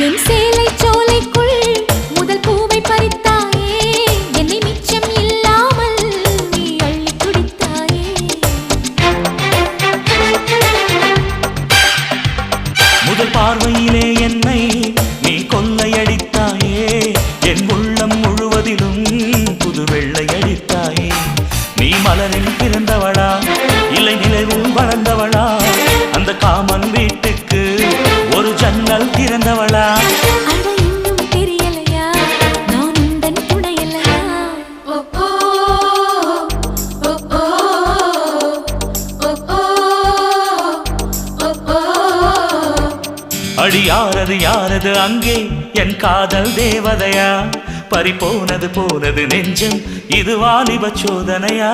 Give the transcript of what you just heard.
என் சேலை சோலைக்குள் முதல் பூவை பறித்தாயே, என்னை மிச்சம் இல்லாமல் நீ அள்ளி குடித்தாயே. முதல் பார்வையிலே என்னை நீ கொள்ளையடித்தாயே, என் உள்ளம் முழுவதிலும் புது வெள்ளையடித்தாயே. நீ மலரில் பிறந்தவளா இல்லை நிலவில் வளர்ந்தவளா, அந்த காமன் வீட்டுக்கு ஒரு ஜன்னல் திறந்தவளா. அட இன்னும் தெரியலையா நான் உந்தன் துணையல்லையா. அடி யாரது யாரது அங்கே என் காதல் தேவதையா, பறிபோனது போனது நெஞ்சம் இது வாலிப சோதனையா.